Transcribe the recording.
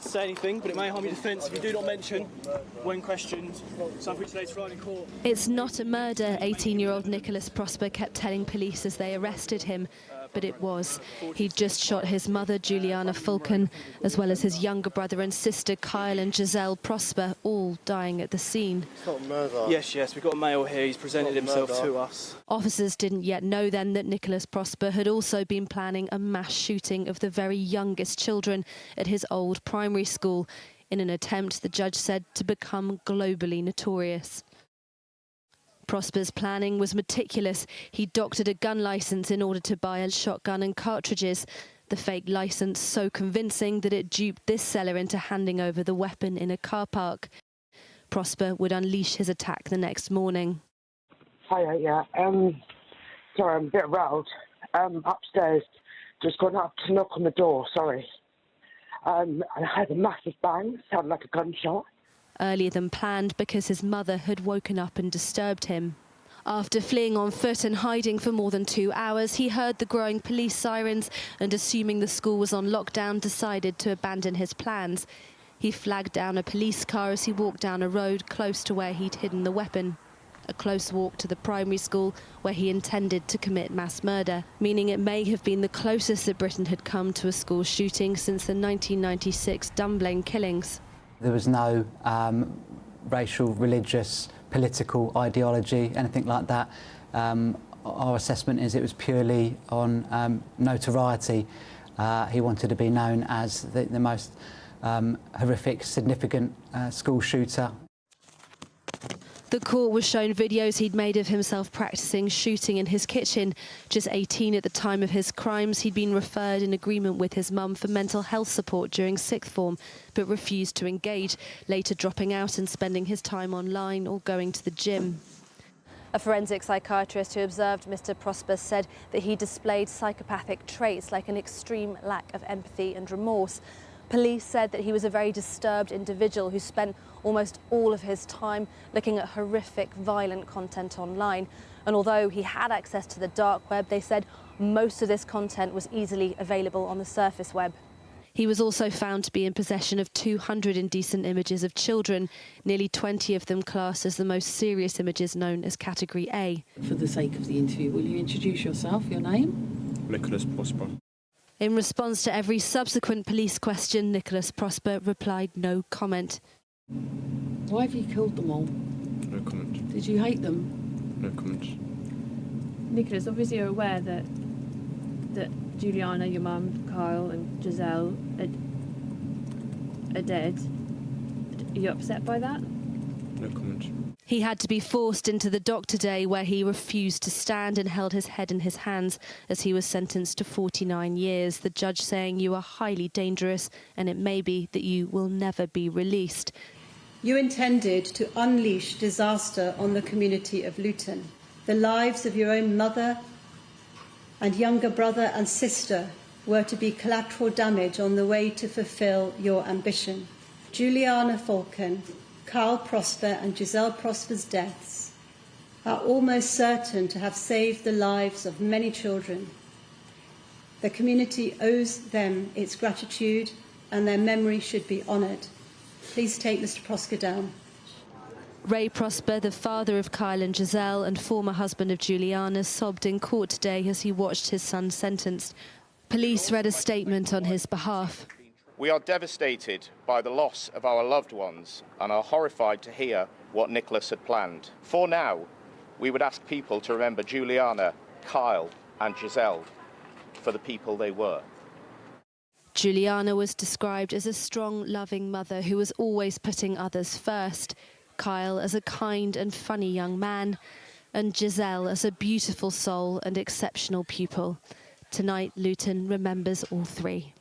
to say anything, but it may harm your defence if you do not mention, when questioned, something today's trial in court. It's not a murder, 18-year-old Nicholas Prosper kept telling police as they arrested him. But it was. He'd just shot his mother, Juliana Fulken, as well as his younger brother and sister, Kyle and Giselle Prosper, all dying at the scene. It's not murder. Yes, we've got a male here. He's presented himself to us. Officers didn't yet know then that Nicholas Prosper had also been planning a mass shooting of the very youngest children at his old primary school, in an attempt, the judge said, to become globally notorious. Prosper's planning was meticulous. He doctored a gun licence in order to buy a shotgun and cartridges. The fake licence so convincing that it duped this seller into handing over the weapon in a car park. Prosper would unleash his attack the next morning. Hiya, yeah. Sorry, I'm a bit rattled. Upstairs, just gone up to knock on the door, sorry. And I heard a massive bang, sounded like a gunshot. Earlier than planned because his mother had woken up and disturbed him. After fleeing on foot and hiding for more than 2 hours, he heard the growing police sirens and, assuming the school was on lockdown, decided to abandon his plans. He flagged down a police car as he walked down a road close to where he'd hidden the weapon. A close walk to the primary school where he intended to commit mass murder, meaning it may have been the closest that Britain had come to a school shooting since the 1996 Dunblane killings. There was no racial, religious, political ideology, anything like that. Our assessment is it was purely on notoriety. He wanted to be known as the most horrific, significant school shooter. The court was shown videos he'd made of himself practicing shooting in his kitchen. Just 18 at the time of his crimes, he'd been referred in agreement with his mum for mental health support during sixth form, but refused to engage, later dropping out and spending his time online or going to the gym. A forensic psychiatrist who observed Mr. Prosper said that he displayed psychopathic traits like an extreme lack of empathy and remorse. Police said that he was a very disturbed individual who spent almost all of his time looking at horrific, violent content online. And although he had access to the dark web, they said most of this content was easily available on the surface web. He was also found to be in possession of 200 indecent images of children, nearly 20 of them classed as the most serious images known as Category A. For the sake of the interview, will you introduce yourself, your name? Nicholas Prosper. In response to every subsequent police question, Nicholas Prosper replied no comment. Why have you killed them all? No comment. Did you hate them? No comment. Nicholas, obviously you're aware that Juliana, your mum, Kyle and Giselle are dead. Are you upset by that? No comment. He had to be forced into the dock today, where he refused to stand and held his head in his hands as he was sentenced to 49 years, the judge saying you are highly dangerous and it may be that you will never be released. You intended to unleash disaster on the community of Luton. The lives of your own mother and younger brother and sister were to be collateral damage on the way to fulfil your ambition. Juliana Fulken, Kyle Prosper and Giselle Prosper's deaths are almost certain to have saved the lives of many children. The community owes them its gratitude and their memory should be honoured. Please take Mr. Prosper down. Ray Prosper, the father of Kyle and Giselle and former husband of Juliana, sobbed in court today as he watched his son sentenced. Police read a statement on his behalf. We are devastated by the loss of our loved ones and are horrified to hear what Nicholas had planned. For now, we would ask people to remember Juliana, Kyle and Giselle for the people they were. Juliana was described as a strong, loving mother who was always putting others first. Kyle as a kind and funny young man, and Giselle as a beautiful soul and exceptional pupil. Tonight, Luton remembers all three.